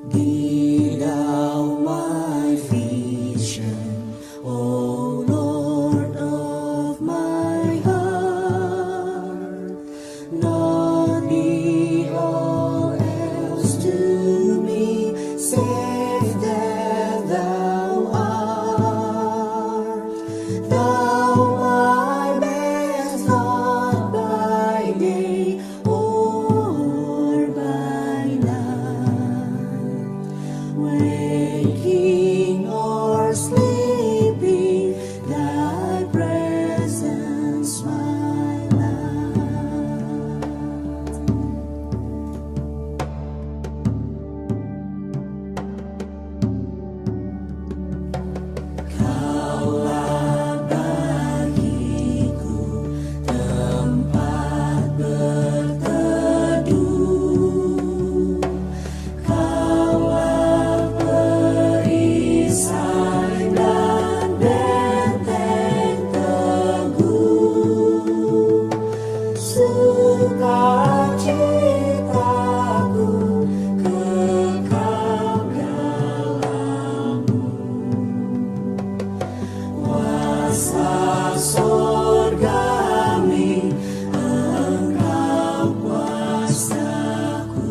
Be thou my vision, O Lord of my heart. Not be all else to me, save that thou art. Thou my best, not by day or by night. Waking or sleeping, thy presence my light. Kaulah bagiku tempat berteduh. Kaulah perisai dan benteng teguh. Sukacitaku kekal dalam-Mu. Kuasa surgawi, Engkau kuasaku.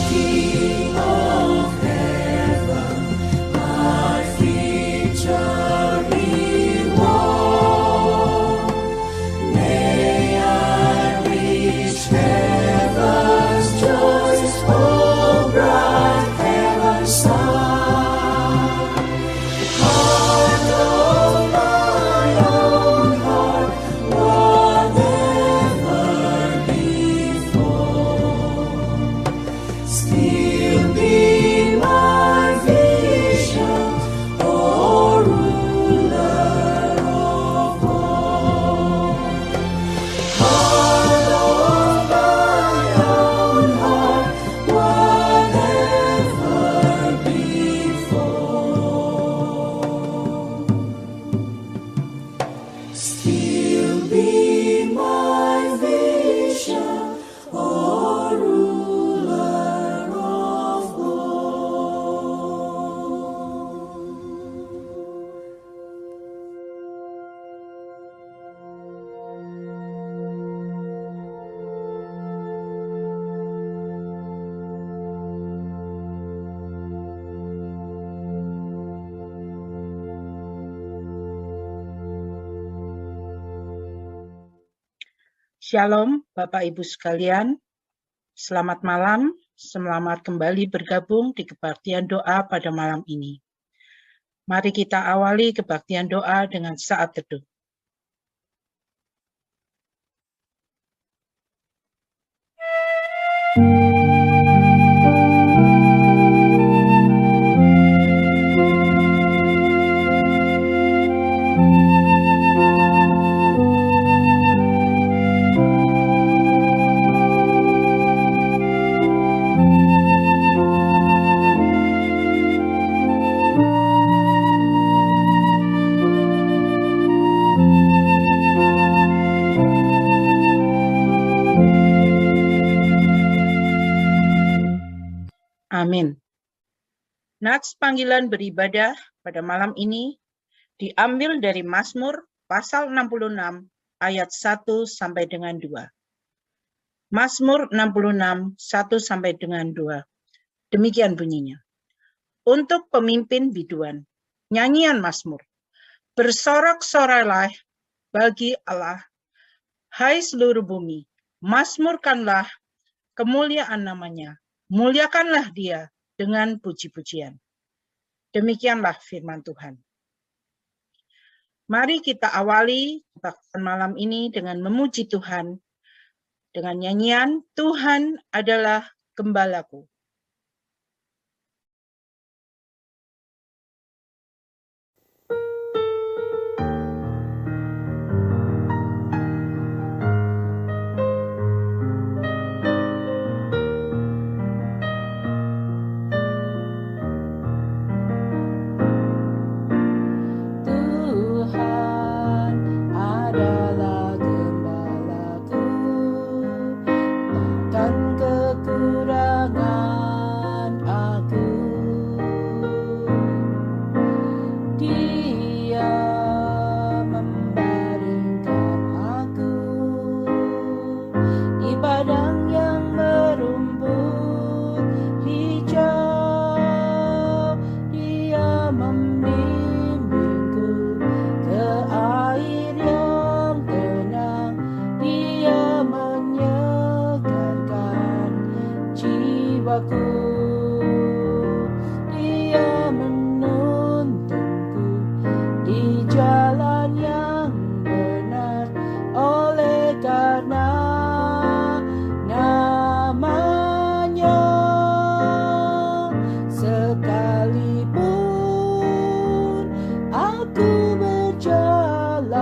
King of heaven, my victory won. May I reach heaven's joys, oh bright heaven's sun. Heart of my own heart, whatever before, still be my vision, O ruler of all. Heart of my own heart, whatever before, still be my vision, O ruler of all. Shalom, Bapak Ibu sekalian. Selamat malam, selamat kembali bergabung di kebaktian doa pada malam ini. Mari kita awali kebaktian doa dengan saat teduh. Amin. Nats panggilan beribadah pada malam ini diambil dari Mazmur pasal 66 ayat 1 sampai dengan 2. Mazmur 66, 1 sampai dengan 2. Demikian bunyinya. Untuk pemimpin biduan, nyanyian Mazmur. Bersorak-sorailah bagi Allah, hai seluruh bumi, mazmurkanlah kemuliaan namanya, muliakanlah dia dengan puji-pujian. Demikianlah firman Tuhan. Mari kita awali kebaktian malam ini dengan memuji Tuhan, dengan nyanyian Tuhan adalah gembalaku. Tuhan adalah gembalaku, takkan kekurangan aku. Dia membaringkan aku di padang yang berumput hijau. Dia membimbingku ke air yang tenang. Dia menyegarkan jiwaku. Dia menuntunku di jalan yang benar oleh karena namanya. Sekalipun aku berjalan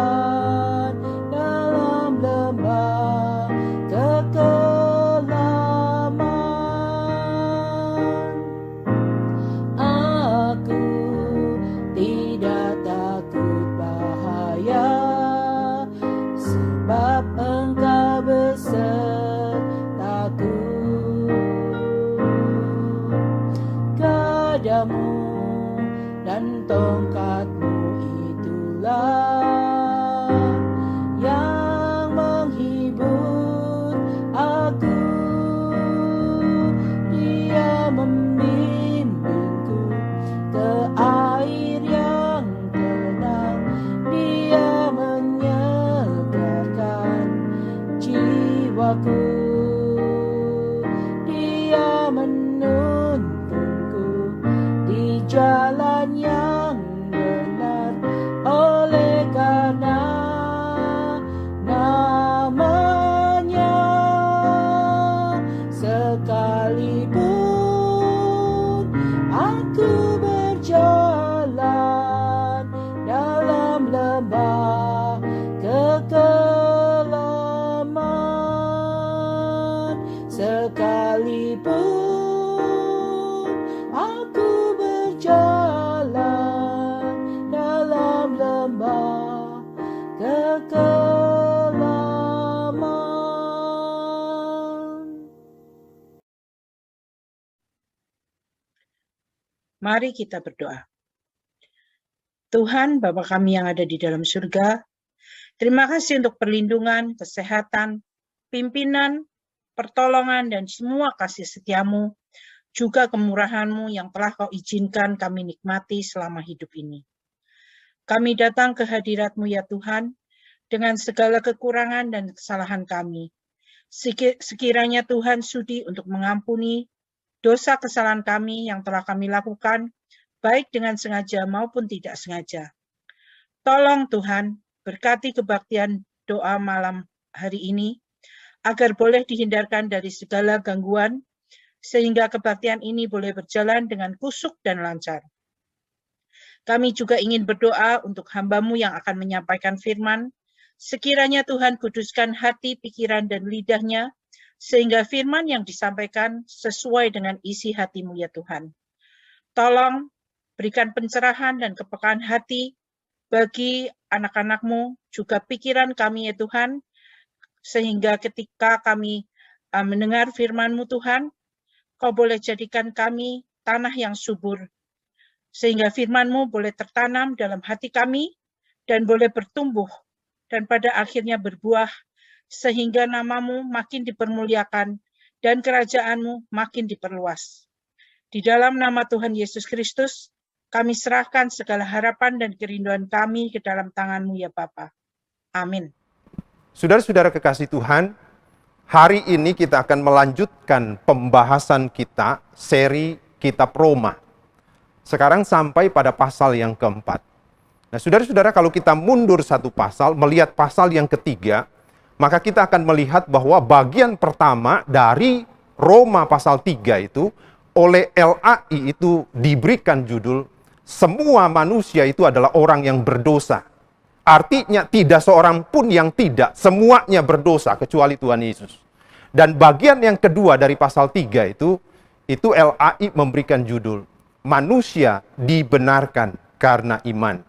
dalam lembah kekelaman, aku tidak takut bahaya, sebab Engkau besertaku. Gadamu dan tongkatmu itulah yang menghibur aku. Dia membimbingku ke air yang tenang. Dia menyegarkan jiwaku. Dia menuntunku di jalan yang benar oleh karena namanya. Sekalipun aku berjalan dalam lembah kekelaman, sekalipun aku berjalan dalam lembah kekelaman. Mari kita berdoa. Tuhan, Bapa kami yang ada di dalam surga, terima kasih untuk perlindungan, kesehatan, pimpinan, pertolongan, dan semua kasih setiamu, juga kemurahan-Mu yang telah Kau izinkan kami nikmati selama hidup ini. Kami datang ke hadirat-Mu ya Tuhan, dengan segala kekurangan dan kesalahan kami. Sekiranya Tuhan sudi untuk mengampuni dosa kesalahan kami yang telah kami lakukan, baik dengan sengaja maupun tidak sengaja. Tolong Tuhan, berkati kebaktian doa malam hari ini, agar boleh dihindarkan dari segala gangguan, sehingga kebaktian ini boleh berjalan dengan kusuk dan lancar. Kami juga ingin berdoa untuk hamba-Mu yang akan menyampaikan firman, sekiranya Tuhan kuduskan hati, pikiran, dan lidahnya, sehingga firman yang disampaikan sesuai dengan isi hati-Mu ya Tuhan. Tolong berikan pencerahan dan kepekaan hati bagi anak-anak-Mu, juga pikiran kami ya Tuhan, sehingga ketika kami mendengar firman-Mu Tuhan, Kau boleh jadikan kami tanah yang subur, sehingga firman-Mu boleh tertanam dalam hati kami dan boleh bertumbuh dan pada akhirnya berbuah, sehingga nama-Mu makin dipermuliakan dan kerajaan-Mu makin diperluas. Di dalam nama Tuhan Yesus Kristus, kami serahkan segala harapan dan kerinduan kami ke dalam tangan-Mu ya Bapa. Amin. Saudara-saudara kekasih Tuhan, hari ini kita akan melanjutkan pembahasan kita seri Kitab Roma. Sekarang sampai pada pasal yang keempat. Nah, saudara-saudara, kalau kita mundur satu pasal, melihat pasal yang ketiga, maka kita akan melihat bahwa bagian pertama dari Roma pasal 3 itu, oleh LAI itu diberikan judul, semua manusia itu adalah orang yang berdosa. Artinya tidak seorang pun yang tidak, semuanya berdosa kecuali Tuhan Yesus. Dan bagian yang kedua dari pasal 3 itu LAI memberikan judul, manusia dibenarkan karena iman.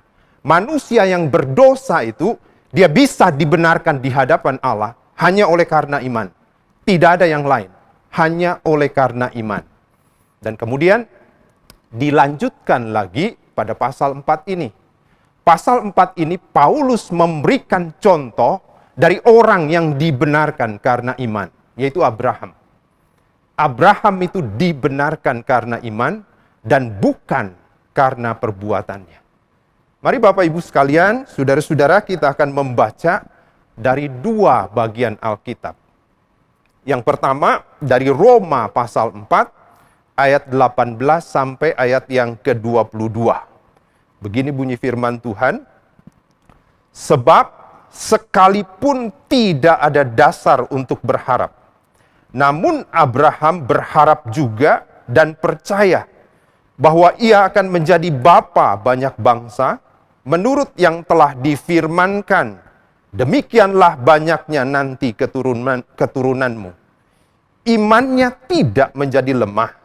Manusia yang berdosa itu, dia bisa dibenarkan di hadapan Allah hanya oleh karena iman. Tidak ada yang lain, hanya oleh karena iman. Dan kemudian dilanjutkan lagi pada pasal 4 ini. Pasal 4 ini Paulus memberikan contoh dari orang yang dibenarkan karena iman, yaitu Abraham. Abraham itu dibenarkan karena iman dan bukan karena perbuatannya. Mari Bapak Ibu sekalian, saudara-saudara, kita akan membaca dari dua bagian Alkitab. Yang pertama dari Roma pasal 4 ayat 18 sampai ayat yang ke-22. Begini bunyi firman Tuhan, sebab sekalipun tidak ada dasar untuk berharap, namun Abraham berharap juga dan percaya bahwa ia akan menjadi bapa banyak bangsa, menurut yang telah difirmankan, demikianlah banyaknya nanti keturunanmu. Imannya tidak menjadi lemah,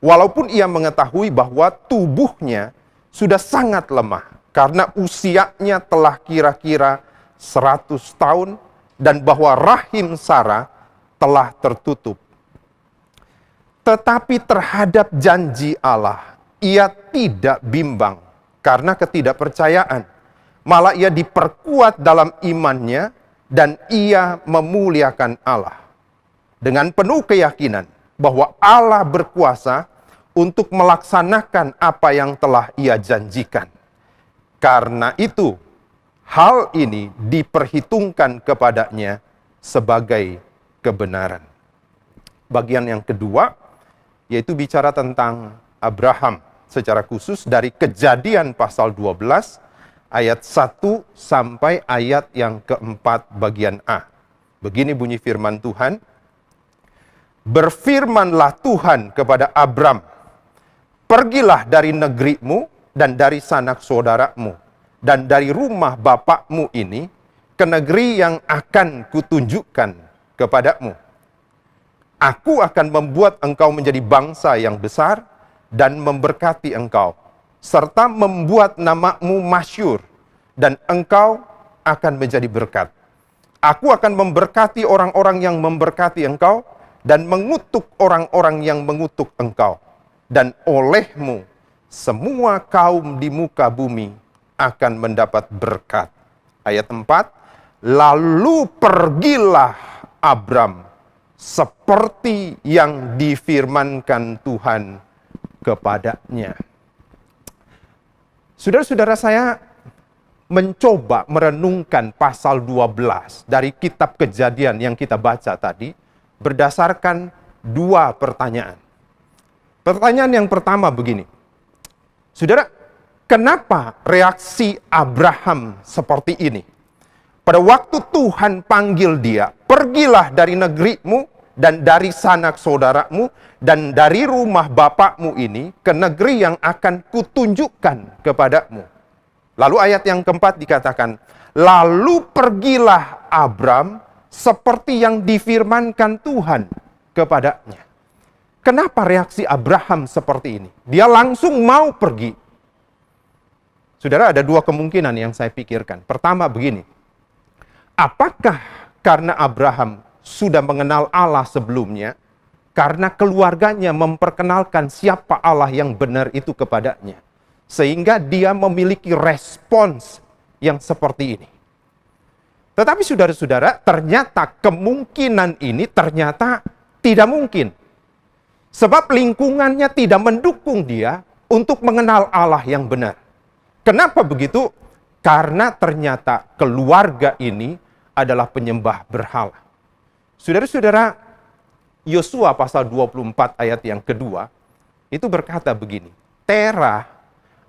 walaupun ia mengetahui bahwa tubuhnya sudah sangat lemah, karena usianya telah kira-kira 100 tahun, dan bahwa rahim Sarah telah tertutup. Tetapi terhadap janji Allah, ia tidak bimbang karena ketidakpercayaan. Malah ia diperkuat dalam imannya, dan ia memuliakan Allah. Dengan penuh keyakinan bahwa Allah berkuasa untuk melaksanakan apa yang telah ia janjikan. Karena itu, hal ini diperhitungkan kepadanya sebagai kebenaran. Bagian yang kedua, yaitu bicara tentang Abraham, secara khusus dari Kejadian pasal 12, ayat 1 sampai ayat yang keempat bagian A. Begini bunyi firman Tuhan, berfirmanlah Tuhan kepada Abram, pergilah dari negerimu dan dari sanak saudaramu dan dari rumah bapakmu ini ke negeri yang akan kutunjukkan kepadamu. Aku akan membuat engkau menjadi bangsa yang besar dan memberkati engkau, serta membuat namamu masyhur, dan engkau akan menjadi berkat. Aku akan memberkati orang-orang yang memberkati engkau, dan mengutuk orang-orang yang mengutuk engkau. Dan olehmu semua kaum di muka bumi akan mendapat berkat. Ayat 4, lalu pergilah Abram seperti yang difirmankan Tuhan kepadanya. Saudara-saudara, saya mencoba merenungkan pasal 12 dari kitab Kejadian yang kita baca tadi berdasarkan dua pertanyaan. Pertanyaan yang pertama begini, saudara, kenapa reaksi Abraham seperti ini? Pada waktu Tuhan panggil dia, pergilah dari negerimu dan dari sanak saudaramu dan dari rumah bapakmu ini ke negeri yang akan kutunjukkan kepadamu. Lalu ayat yang keempat dikatakan, lalu pergilah Abram seperti yang difirmankan Tuhan kepadanya. Kenapa reaksi Abraham seperti ini? Dia langsung mau pergi. Saudara, ada dua kemungkinan yang saya pikirkan. Pertama begini, apakah karena Abraham sudah mengenal Allah sebelumnya, karena keluarganya memperkenalkan siapa Allah yang benar itu kepadanya. Sehingga dia memiliki respons yang seperti ini. Tetapi saudara-saudara, ternyata kemungkinan ini ternyata tidak mungkin. Sebab lingkungannya tidak mendukung dia untuk mengenal Allah yang benar. Kenapa begitu? Karena ternyata keluarga ini adalah penyembah berhala. Saudara-saudara, Yosua pasal 24 ayat yang kedua, itu berkata begini, Terah,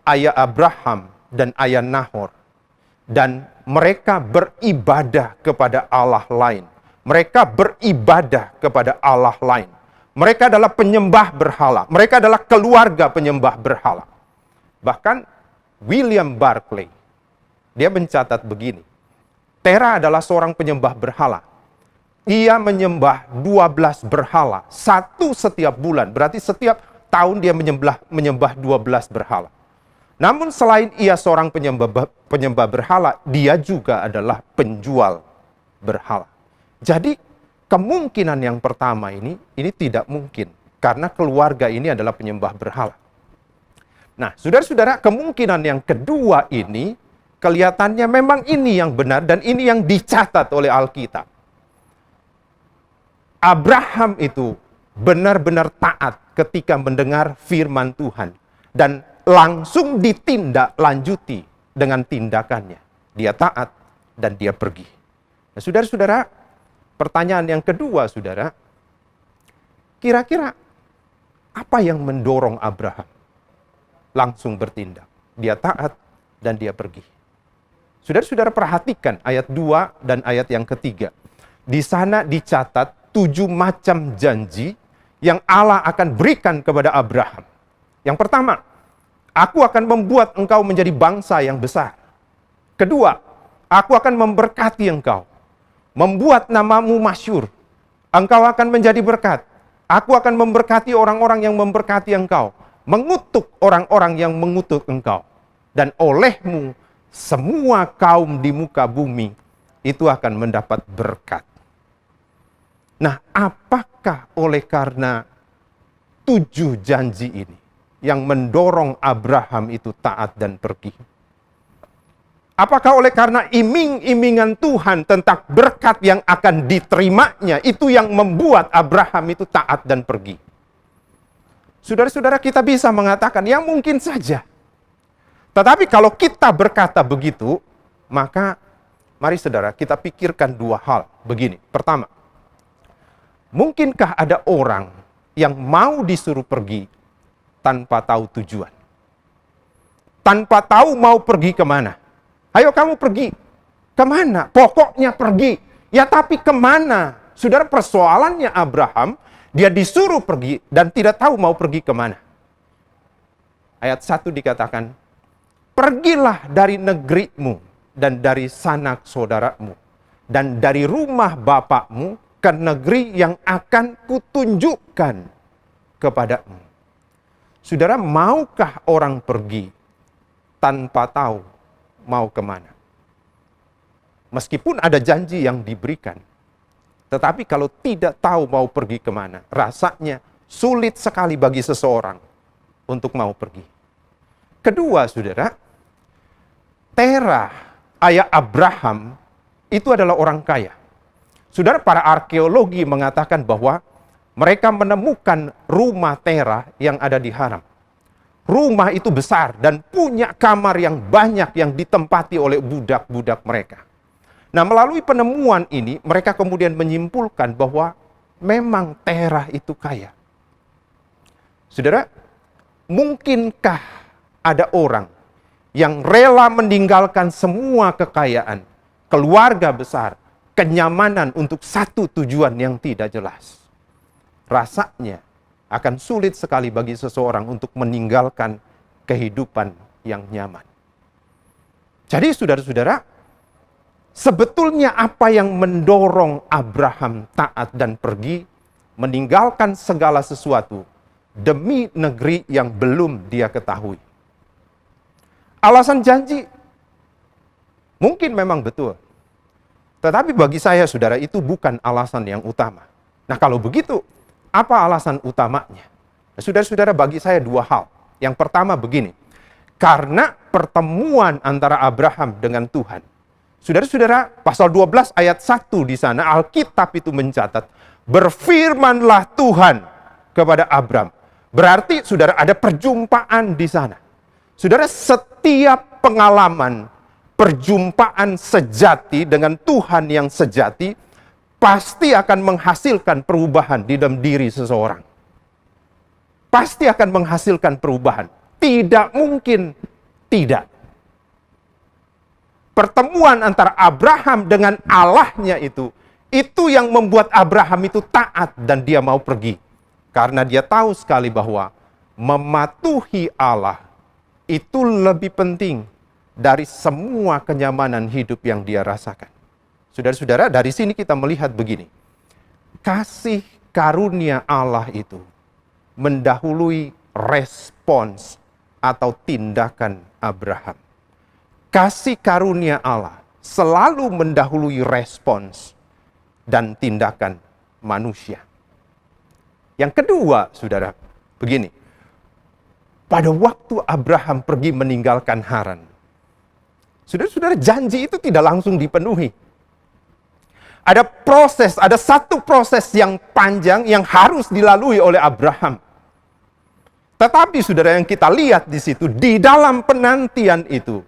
ayah Abraham dan ayah Nahor, dan mereka beribadah kepada Allah lain. Mereka beribadah kepada Allah lain. Mereka adalah penyembah berhala. Mereka adalah keluarga penyembah berhala. Bahkan William Barclay, dia mencatat begini, Terah adalah seorang penyembah berhala. Ia menyembah 12 berhala, satu setiap bulan. Berarti setiap tahun dia menyembah 12 berhala. Namun selain ia seorang penyembah berhala, dia juga adalah penjual berhala. Jadi kemungkinan yang pertama ini tidak mungkin. Karena keluarga ini adalah penyembah berhala. Nah, saudara-saudara, kemungkinan yang kedua ini, kelihatannya memang ini yang benar dan ini yang dicatat oleh Alkitab. Abraham itu benar-benar taat ketika mendengar firman Tuhan. Dan langsung ditindaklanjuti dengan tindakannya. Dia taat dan dia pergi. Nah, saudara-saudara, pertanyaan yang kedua, saudara, kira-kira apa yang mendorong Abraham langsung bertindak? Dia taat dan dia pergi. Saudara-saudara, perhatikan ayat 2 dan ayat yang ketiga. Di sana dicatat 7 macam janji yang Allah akan berikan kepada Abraham. Yang pertama, aku akan membuat engkau menjadi bangsa yang besar. Kedua, aku akan memberkati engkau, membuat namamu masyhur. Engkau akan menjadi berkat. Aku akan memberkati orang-orang yang memberkati engkau, mengutuk orang-orang yang mengutuk engkau. Dan olehmu, semua kaum di muka bumi itu akan mendapat berkat. Nah, apakah oleh karena 7 janji ini yang mendorong Abraham itu taat dan pergi? Apakah oleh karena iming-imingan Tuhan tentang berkat yang akan diterimanya itu yang membuat Abraham itu taat dan pergi? Saudara-saudara, kita bisa mengatakan ya mungkin saja. Tetapi kalau kita berkata begitu, maka mari saudara kita pikirkan 2 hal begini. Pertama, mungkinkah ada orang yang mau disuruh pergi tanpa tahu tujuan? Tanpa tahu mau pergi kemana? Ayo kamu pergi. Kemana? Pokoknya pergi. Ya tapi kemana? Saudara, persoalannya Abraham, dia disuruh pergi dan tidak tahu mau pergi kemana. Ayat 1 dikatakan, pergilah dari negerimu dan dari sanak saudaramu dan dari rumah bapakmu ke negeri yang akan kutunjukkan kepadamu. Saudara, maukah orang pergi tanpa tahu mau kemana? Meskipun ada janji yang diberikan, tetapi kalau tidak tahu mau pergi kemana, rasanya sulit sekali bagi seseorang untuk mau pergi. Kedua, saudara, Terah, ayah Abraham, itu adalah orang kaya. Saudara, para arkeologi mengatakan bahwa mereka menemukan rumah Terah yang ada di Haram. Rumah itu besar dan punya kamar yang banyak yang ditempati oleh budak-budak mereka. Nah, melalui penemuan ini, mereka kemudian menyimpulkan bahwa memang Terah itu kaya. Saudara, mungkinkah ada orang yang rela meninggalkan semua kekayaan, keluarga besar, kenyamanan untuk satu tujuan yang tidak jelas? Rasanya akan sulit sekali bagi seseorang untuk meninggalkan kehidupan yang nyaman. Jadi saudara-saudara, sebetulnya apa yang mendorong Abraham taat dan pergi, meninggalkan segala sesuatu demi negeri yang belum dia ketahui? Alasan janji mungkin memang betul. Tetapi bagi saya, saudara, itu bukan alasan yang utama. Nah, kalau begitu, Apa alasan utamanya? Nah, saudara-saudara, bagi saya dua hal. Yang pertama begini, karena pertemuan antara Abraham dengan Tuhan. Saudara-saudara, pasal 12 ayat 1 di sana, Alkitab itu mencatat, berfirmanlah Tuhan kepada Abram. Berarti, saudara, ada perjumpaan di sana. Saudara, setiap pengalaman, perjumpaan sejati dengan Tuhan yang sejati, pasti akan menghasilkan perubahan di dalam diri seseorang. Pasti akan menghasilkan perubahan. Tidak mungkin tidak. Pertemuan antara Abraham dengan Allahnya itu yang membuat Abraham itu taat dan dia mau pergi. Karena dia tahu sekali bahwa mematuhi Allah itu lebih penting dari semua kenyamanan hidup yang dia rasakan. Saudara-saudara, dari sini kita melihat begini. Kasih karunia Allah itu mendahului respons atau tindakan Abraham. Kasih karunia Allah selalu mendahului respons dan tindakan manusia. Yang kedua, saudara, begini. Pada waktu Abraham pergi meninggalkan Haran, saudara-saudara, janji itu tidak langsung dipenuhi. Ada proses, ada satu proses yang panjang yang harus dilalui oleh Abraham. Tetapi saudara, yang kita lihat di situ, di dalam penantian itu,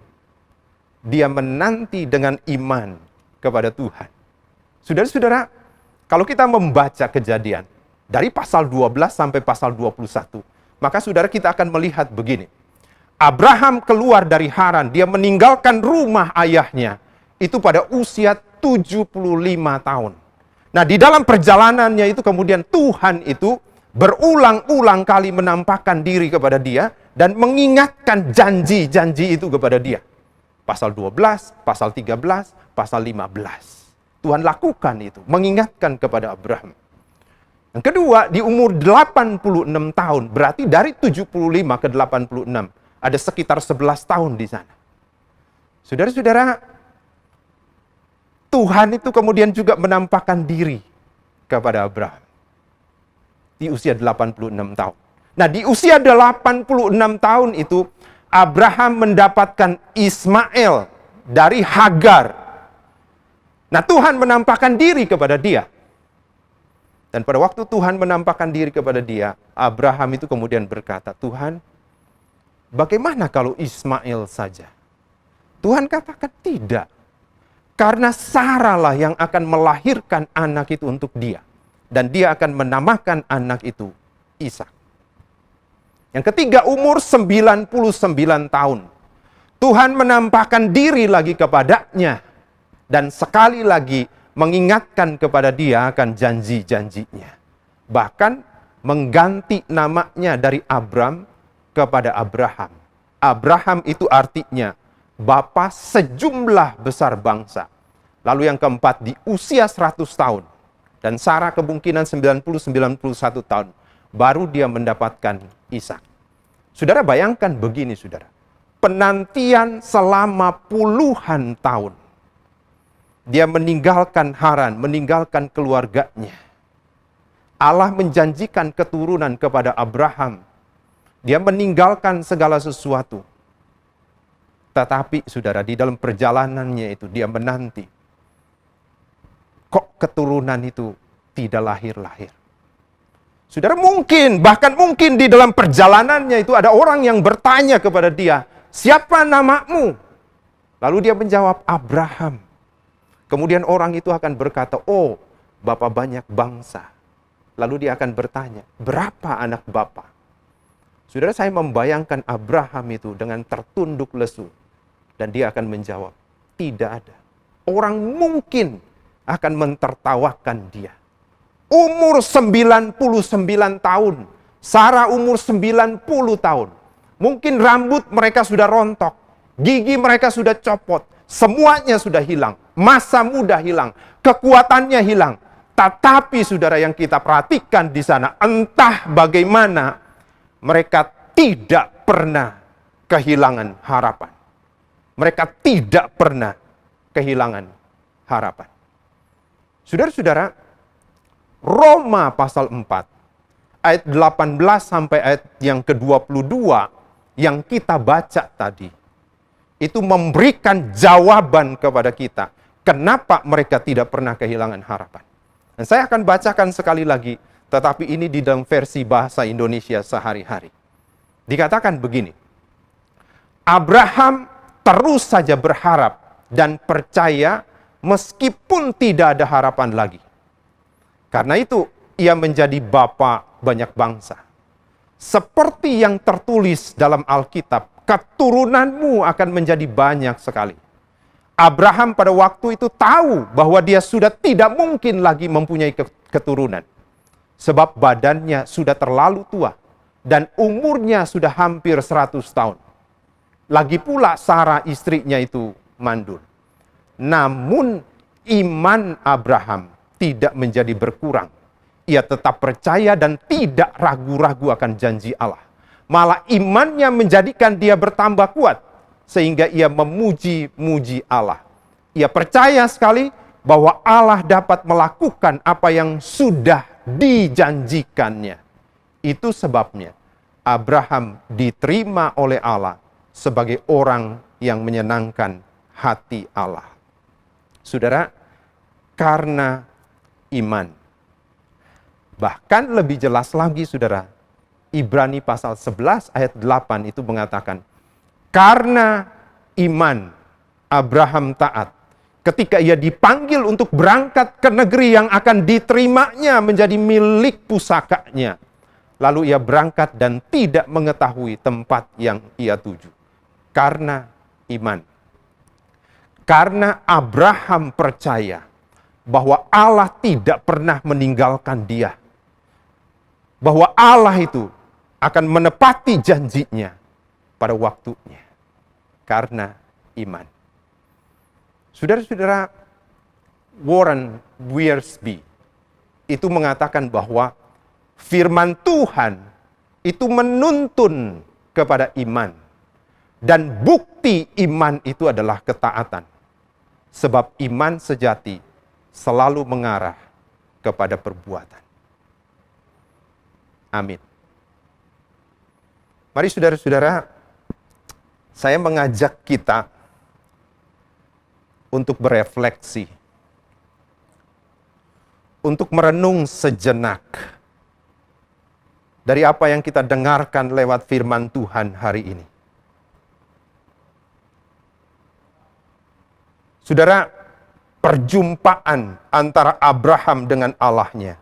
dia menanti dengan iman kepada Tuhan. Saudara-saudara, kalau kita membaca Kejadian, dari pasal 12 sampai pasal 21, maka saudara kita akan melihat begini. Abraham keluar dari Haran, dia meninggalkan rumah ayahnya, itu pada usia 75 tahun. Nah, di dalam perjalanannya itu kemudian Tuhan itu berulang-ulang kali menampakkan diri kepada dia dan mengingatkan janji-janji itu kepada dia. Pasal 12, pasal 13, pasal 15. Tuhan lakukan itu, mengingatkan kepada Abraham. Yang kedua, di umur 86 tahun, berarti dari 75 ke 86, ada sekitar 11 tahun di sana. Saudara-saudara, Tuhan itu kemudian juga menampakkan diri kepada Abraham di usia 86 tahun. Nah, di usia 86 tahun itu Abraham mendapatkan Ismail dari Hagar. Nah, Tuhan menampakkan diri kepada dia. Dan pada waktu Tuhan menampakkan diri kepada dia, Abraham itu kemudian berkata, Tuhan, bagaimana kalau Ismail saja? Tuhan katakan tidak. Karena Sarah lah yang akan melahirkan anak itu untuk dia. Dan dia akan menamakan anak itu Ishak. Yang ketiga, umur 99 tahun. Tuhan menampakkan diri lagi kepadanya. Dan sekali lagi mengingatkan kepada dia akan janji-janjinya. Bahkan mengganti namanya dari Abram kepada Abraham. Abraham itu artinya bapa sejumlah besar bangsa. Lalu yang keempat, di usia 100 tahun. Dan Sarah kemungkinan 90-91 tahun. Baru dia mendapatkan Ishak. Saudara, bayangkan begini, saudara. Penantian selama puluhan tahun. Dia meninggalkan Haran, meninggalkan keluarganya. Allah menjanjikan keturunan kepada Abraham. Dia meninggalkan segala sesuatu. Tetapi saudara, di dalam perjalanannya itu dia menanti. Kok keturunan itu tidak lahir-lahir? Saudara, mungkin, bahkan mungkin di dalam perjalanannya itu ada orang yang bertanya kepada dia, siapa namamu? Lalu dia menjawab, Abraham. Kemudian orang itu akan berkata, oh, Bapak banyak bangsa. Lalu dia akan bertanya, berapa anak Bapak? Saudara, saya membayangkan Abraham itu dengan tertunduk lesu. Dan dia akan menjawab, tidak ada. Orang mungkin akan mentertawakan dia. Umur 99 tahun. Sarah umur 90 tahun. Mungkin rambut mereka sudah rontok. Gigi mereka sudah copot. Semuanya sudah hilang. Masa muda hilang. Kekuatannya hilang. Tetapi saudara, yang kita perhatikan di sana, entah bagaimana mereka tidak pernah kehilangan harapan. Mereka tidak pernah kehilangan harapan. Saudara-saudara, Roma pasal 4 ayat 18 sampai ayat yang ke-22 yang kita baca tadi, itu memberikan jawaban kepada kita. Kenapa mereka tidak pernah kehilangan harapan. Dan saya akan bacakan sekali lagi, tetapi ini di dalam versi bahasa Indonesia sehari-hari. Dikatakan begini, Abraham terus saja berharap dan percaya meskipun tidak ada harapan lagi. Karena itu, ia menjadi bapa banyak bangsa. Seperti yang tertulis dalam Alkitab, keturunanmu akan menjadi banyak sekali. Abraham pada waktu itu tahu bahwa dia sudah tidak mungkin lagi mempunyai keturunan. Sebab badannya sudah terlalu tua dan umurnya sudah hampir 100 tahun. Lagi pula Sarah istrinya itu mandul. Namun iman Abraham tidak menjadi berkurang. Ia tetap percaya dan tidak ragu-ragu akan janji Allah. Malah imannya menjadikan dia bertambah kuat, sehingga ia memuji-muji Allah. Ia percaya sekali bahwa Allah dapat melakukan apa yang sudah dijanjikannya. Itu sebabnya Abraham diterima oleh Allah sebagai orang yang menyenangkan hati Allah. Saudara, karena iman. Bahkan lebih jelas lagi, saudara, Ibrani pasal 11 ayat 8 itu mengatakan, karena iman Abraham taat ketika ia dipanggil untuk berangkat ke negeri yang akan diterimanya menjadi milik pusakanya. Lalu ia berangkat dan tidak mengetahui tempat yang ia tuju. Karena iman. Karena Abraham percaya bahwa Allah tidak pernah meninggalkan dia. Bahwa Allah itu akan menepati janjinya pada waktunya. Karena iman. Saudara-saudara, Warren Wiersbe itu mengatakan bahwa firman Tuhan itu menuntun kepada iman. Dan bukti iman itu adalah ketaatan. Sebab iman sejati selalu mengarah kepada perbuatan. Amin. Mari saudara-saudara, saya mengajak kita untuk berefleksi, untuk merenung sejenak dari apa yang kita dengarkan lewat firman Tuhan hari ini. Saudara, perjumpaan antara Abraham dengan Allahnya,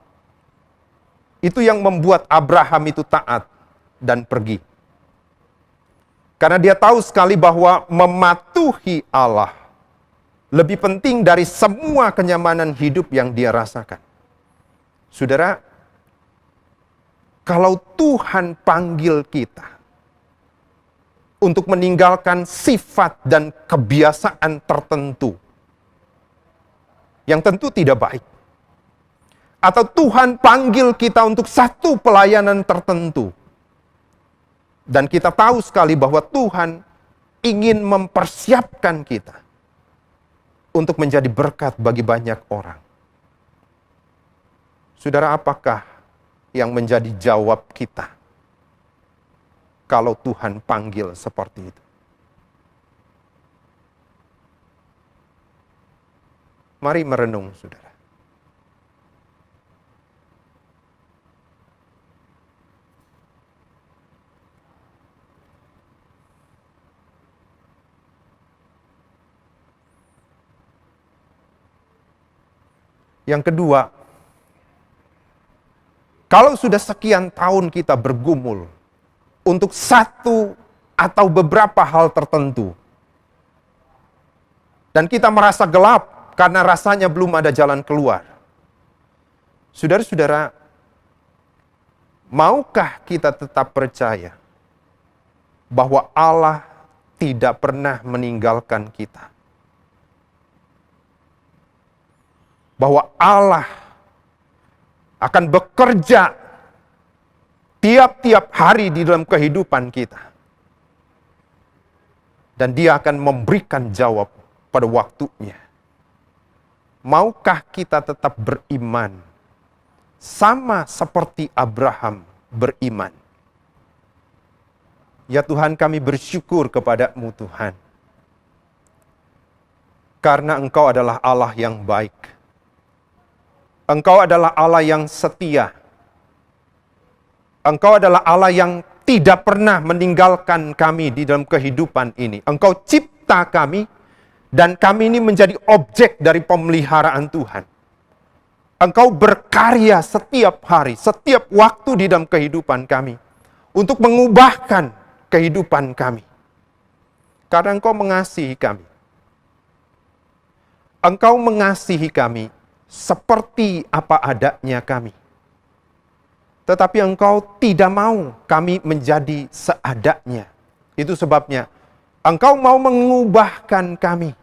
itu yang membuat Abraham itu taat dan pergi. Karena dia tahu sekali bahwa mematuhi Allah lebih penting dari semua kenyamanan hidup yang dia rasakan. Saudara, kalau Tuhan panggil kita untuk meninggalkan sifat dan kebiasaan tertentu yang tentu tidak baik, atau Tuhan panggil kita untuk satu pelayanan tertentu, dan kita tahu sekali bahwa Tuhan ingin mempersiapkan kita untuk menjadi berkat bagi banyak orang. Saudara, apakah yang menjadi jawab kita kalau Tuhan panggil seperti itu? Mari merenung, saudara. Yang kedua, kalau sudah sekian tahun kita bergumul untuk satu atau beberapa hal tertentu, dan kita merasa gelap karena rasanya belum ada jalan keluar. Saudara-saudara, maukah kita tetap percaya bahwa Allah tidak pernah meninggalkan kita? Bahwa Allah akan bekerja tiap-tiap hari di dalam kehidupan kita. Dan Dia akan memberikan jawab pada waktunya. Maukah kita tetap beriman sama seperti Abraham beriman. Ya Tuhan, kami bersyukur kepada-Mu Tuhan. Karena Engkau adalah Allah yang baik. Engkau adalah Allah yang setia. Engkau adalah Allah yang tidak pernah meninggalkan kami di dalam kehidupan ini. Engkau cipta kami, dan kami ini menjadi objek dari pemeliharaan Tuhan. Engkau berkarya setiap hari, setiap waktu di dalam kehidupan kami, untuk mengubahkan kehidupan kami. Karena Engkau mengasihi kami. Engkau mengasihi kami seperti apa adanya kami. Tetapi Engkau tidak mau kami menjadi seadanya. Itu sebabnya Engkau mau mengubahkan kami.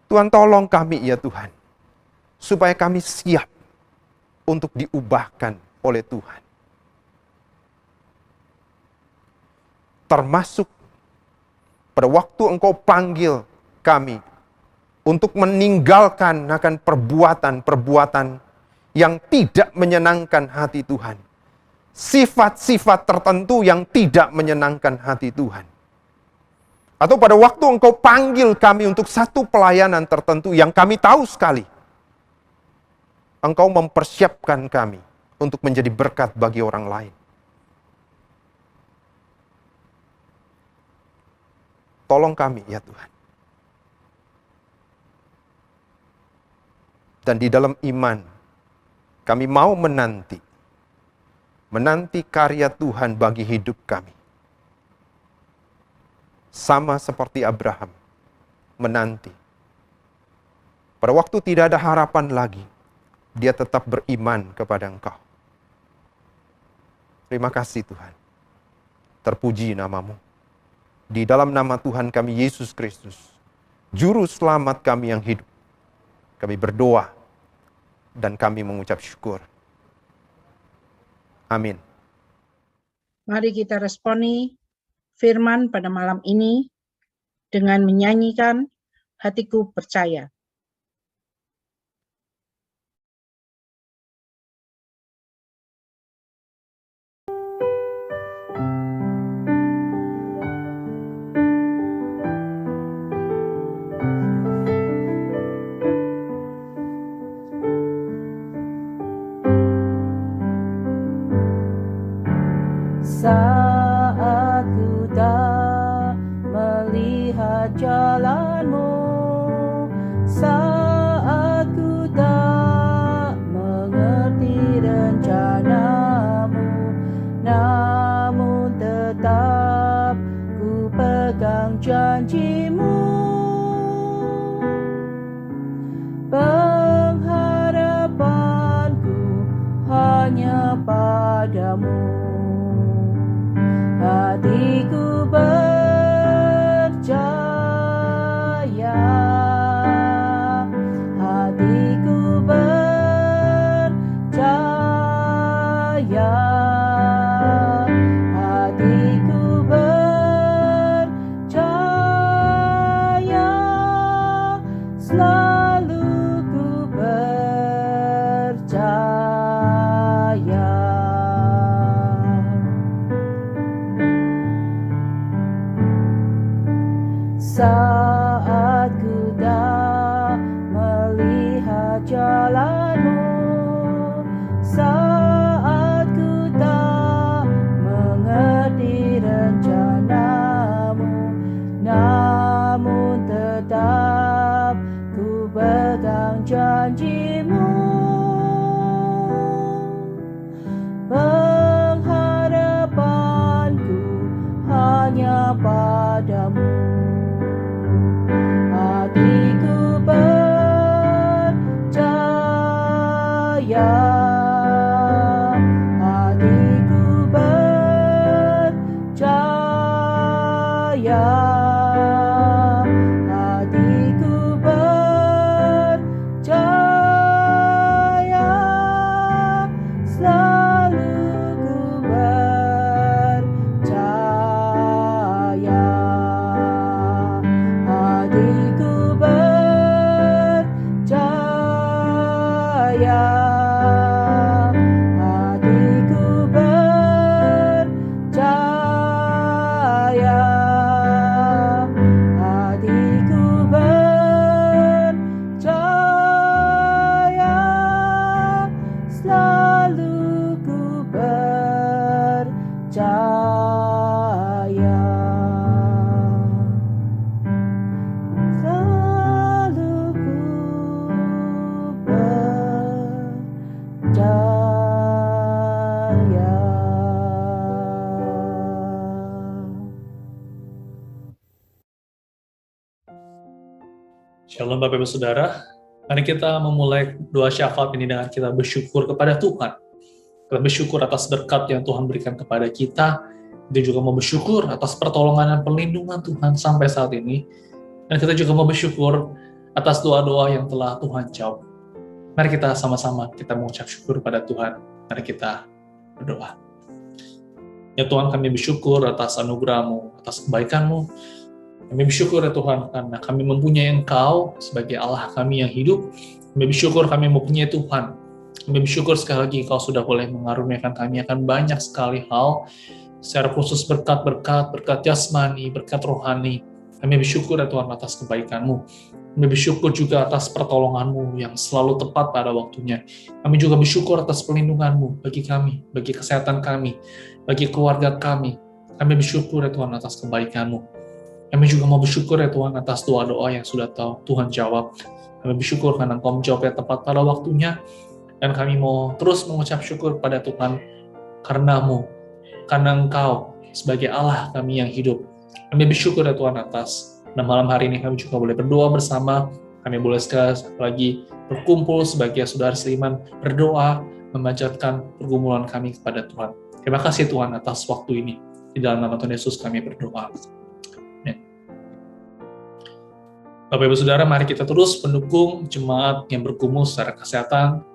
Tuhan, tolong kami ya Tuhan, supaya kami siap untuk diubahkan oleh Tuhan. Termasuk pada waktu Engkau panggil kami untuk meninggalkan akan perbuatan-perbuatan yang tidak menyenangkan hati Tuhan. Sifat-sifat tertentu yang tidak menyenangkan hati Tuhan. Atau pada waktu Engkau panggil kami untuk satu pelayanan tertentu yang kami tahu sekali, Engkau mempersiapkan kami untuk menjadi berkat bagi orang lain. Tolong kami ya Tuhan. Dan di dalam iman, kami mau menanti karya Tuhan bagi hidup kami. Sama seperti Abraham menanti. Pada waktu tidak ada harapan lagi, dia tetap beriman kepada Engkau. Terima kasih Tuhan. Terpuji nama-Mu. Di dalam nama Tuhan kami Yesus Kristus, Juru Selamat kami yang hidup, kami berdoa dan kami mengucap syukur. Amin. Mari kita responi firman pada malam ini dengan menyanyikan Hatiku Percaya. Saat ku tak melihat jalan-Mu, saat ku tak mengerti rencana-Mu, namun tetap ku pegang janji-Mu. Pengharapanku hanya padamu. Hatiku percaya, hatiku percaya, hatiku percaya, selalu ku percaya. Saat ku tak melihat jalan-Mu, saat ku tak mengerti rencana-Mu, namun tetap ku pegang janji-Mu. Pengharapanku hanya padamu. Hatiku percaya, hatiku percaya, hatiku percaya, selalu ku percaya. Hatiku percaya, Shalom Bapak Ibu Saudara, mari kita memulai doa syafaat ini dengan kita bersyukur kepada Tuhan. Kita bersyukur atas berkat yang Tuhan berikan kepada kita, kita juga mau bersyukur atas pertolongan dan perlindungan Tuhan sampai saat ini, dan kita juga mau bersyukur atas doa-doa yang telah Tuhan jawab. Mari kita sama-sama kita mengucap syukur pada Tuhan, mari kita berdoa. Ya Tuhan, kami bersyukur atas anugerah-Mu, atas kebaikan-Mu. Kami bersyukur ya Tuhan, karena kami mempunyai Engkau sebagai Allah kami yang hidup. Kami bersyukur kami mempunyai Tuhan. Kami bersyukur sekali lagi Engkau sudah boleh mengaruniakan kami akan banyak sekali hal, secara khusus berkat-berkat, berkat jasmani, berkat rohani. Kami bersyukur ya Tuhan atas kebaikan-Mu. Kami bersyukur juga atas pertolongan-Mu yang selalu tepat pada waktunya. Kami juga bersyukur atas perlindungan-Mu bagi kami, bagi kesehatan kami, bagi keluarga kami. Kami bersyukur ya Tuhan atas kebaikan-Mu. Kami juga mau bersyukur ya Tuhan atas doa-doa yang sudah Tuhan jawab. Kami bersyukur karena Engkau menjawabnya tepat pada waktunya. Dan kami mau terus mengucap syukur pada Tuhan karena-Mu, karena Engkau sebagai Allah kami yang hidup. Kami bersyukur ya Tuhan atas. Dan malam hari ini kami juga boleh berdoa bersama. Kami boleh sekali lagi berkumpul sebagai saudara seiman, berdoa, memanjatkan pergumulan kami kepada Tuhan. Terima kasih Tuhan atas waktu ini. Di dalam nama Tuhan Yesus kami berdoa. Bapak Ibu Saudara, mari kita terus mendukung jemaat yang bergumul secara kesehatan.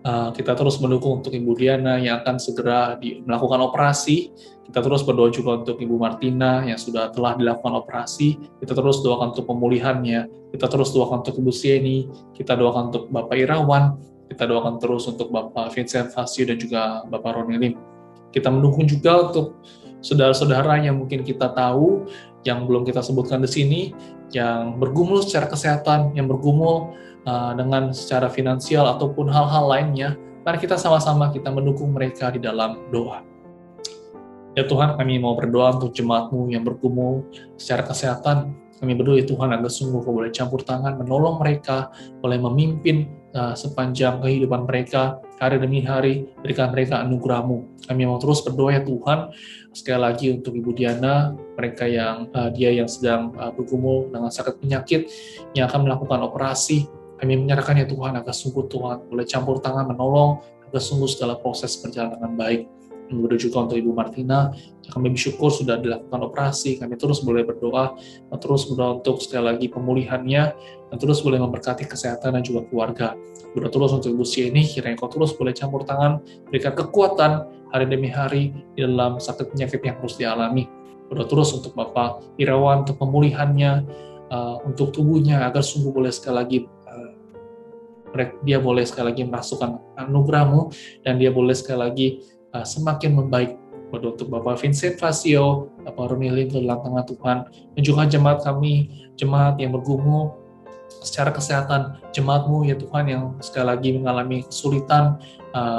Kita terus mendukung untuk Ibu Diana yang akan segera melakukan operasi. Kita terus berdoa juga untuk Ibu Martina yang telah dilakukan operasi. Kita terus doakan untuk pemulihannya. Kita terus doakan untuk Ibu Sieni. Kita doakan untuk Bapak Irawan. Kita doakan terus untuk Bapak Vincent Fasio dan juga Bapak Roni Lim. Kita mendukung juga untuk saudara-saudara yang mungkin kita tahu, yang belum kita sebutkan di sini, yang bergumul secara kesehatan, yang bergumul dengan secara finansial ataupun hal-hal lainnya. Mari kita sama-sama kita mendukung mereka di dalam doa. Ya Tuhan, kami mau berdoa untuk jemaat-Mu yang bergumul secara kesehatan. Kami berdoa ya Tuhan agar sungguh Kau boleh campur tangan, menolong mereka, boleh memimpin sepanjang kehidupan mereka, hari demi hari, berikan mereka anugerah-Mu. Kami mau terus berdoa ya Tuhan, sekali lagi untuk Ibu Diana, mereka yang dia yang sedang bergumul dengan sakit penyakit, yang akan melakukan operasi. Kami menyerahkan ya Tuhan agar sungguh Tuhan boleh campur tangan, menolong, agar sungguh segala proses berjalan dengan baik. Kami berdoa juga untuk Ibu Martina, yang kami bersyukur sudah dilakukan operasi. Kami terus boleh berdoa, terus berdoa untuk sekali lagi pemulihannya, dan terus boleh memberkati kesehatan dan juga keluarga. Berdoa terus untuk Ibu Sieni, kiranya Kau terus boleh campur tangan, berikan kekuatan hari demi hari di dalam sakit penyakit yang terus dialami. Berdoa terus untuk Bapak Irawan, untuk pemulihannya, untuk tubuhnya, agar sungguh boleh sekali lagi dia boleh sekali lagi merasukan anugerah-Mu, dan dia boleh sekali lagi semakin membaik. Berdoa untuk Bapak Vincent Fasio, Bapak Roni Lim dalam tangan Tuhan, dan juga jemaat kami, jemaat yang bergumul secara kesehatan, jemaat-Mu ya Tuhan yang sekali lagi mengalami kesulitan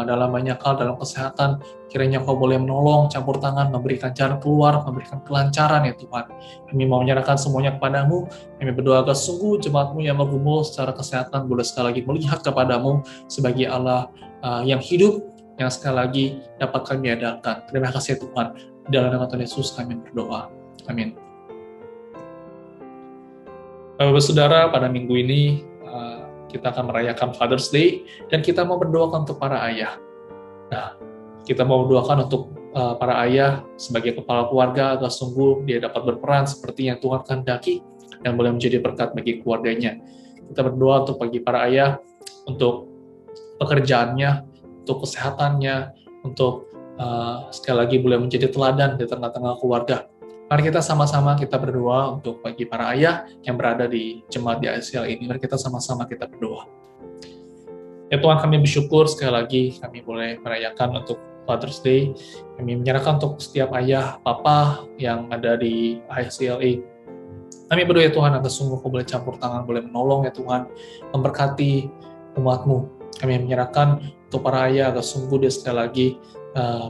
dalam banyak hal dalam kesehatan. Kiranya Kau boleh menolong, campur tangan, memberikan jalan keluar, memberikan kelancaran ya Tuhan. Kami mau menyerahkan semuanya kepadamu. Kami berdoa agar sungguh jemaat-Mu yang bergumul secara kesehatan boleh sekali lagi melihat kepadamu sebagai Allah yang hidup, yang sekali lagi dapat kami adakan. Terima kasih ya Tuhan. Dalam nama Tuhan Yesus kami berdoa. Amin. Bapak-Bapak Saudara, pada minggu ini kita akan merayakan Father's Day, dan kita mau berdoakan untuk para ayah. Nah, kita mau berdoakan untuk para ayah sebagai kepala keluarga agar sungguh dia dapat berperan seperti yang Tuhan kehendaki dan boleh menjadi berkat bagi keluarganya. Kita berdoa untuk bagi para ayah, untuk pekerjaannya, untuk kesehatannya, untuk sekali lagi boleh menjadi teladan di tengah-tengah keluarga. Mari kita sama-sama kita berdoa untuk bagi para ayah yang berada di jemaat di ICL ini. Mari kita sama-sama kita berdoa. Ya Tuhan, kami bersyukur sekali lagi kami boleh merayakan untuk Father's Day. Kami menyerahkan untuk setiap ayah, papa yang ada di ICLA. Kami berdoa ya Tuhan agar sungguh Kau boleh campur tangan, boleh menolong ya Tuhan, memberkati umat-Mu. Kami menyerahkan untuk para ayah agar sungguh dia sekali lagi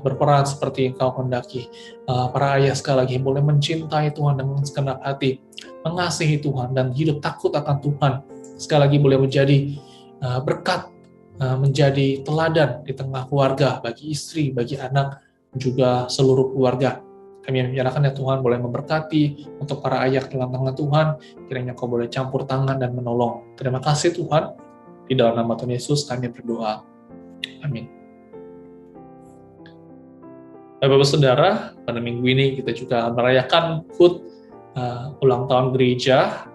berperan seperti yang Kau kehendaki. Para ayah sekali lagi boleh mencintai Tuhan dengan segenap hati, mengasihi Tuhan dan hidup takut akan Tuhan. Sekali lagi boleh menjadi berkat, menjadi teladan di tengah keluarga, bagi istri, bagi anak, juga seluruh keluarga. Kami menyerahkan ya Tuhan, boleh memberkati untuk para ayah dalam tangan Tuhan, kiranya Kau boleh campur tangan dan menolong. Terima kasih Tuhan, di dalam nama Tuhan Yesus kami berdoa. Amin. Bapak-Bapak Saudara, pada minggu ini kita juga merayakan HUT ulang tahun gereja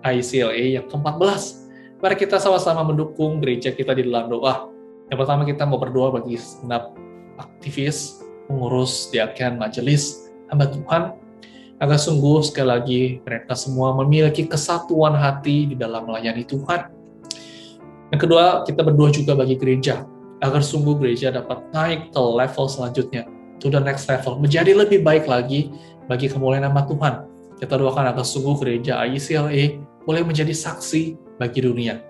ICLA yang ke-14. Mari kita sama-sama mendukung gereja kita di dalam doa. Yang pertama kita mau berdoa bagi segenap aktivis, pengurus, diaken, majelis, hamba Tuhan, agar sungguh sekali lagi mereka semua memiliki kesatuan hati di dalam melayani Tuhan. Yang kedua, kita berdoa juga bagi gereja, agar sungguh gereja dapat naik ke level selanjutnya, to the next level, menjadi lebih baik lagi bagi kemuliaan nama Tuhan. Kita doakan agar sungguh gereja ICLA boleh menjadi saksi bagi dunia,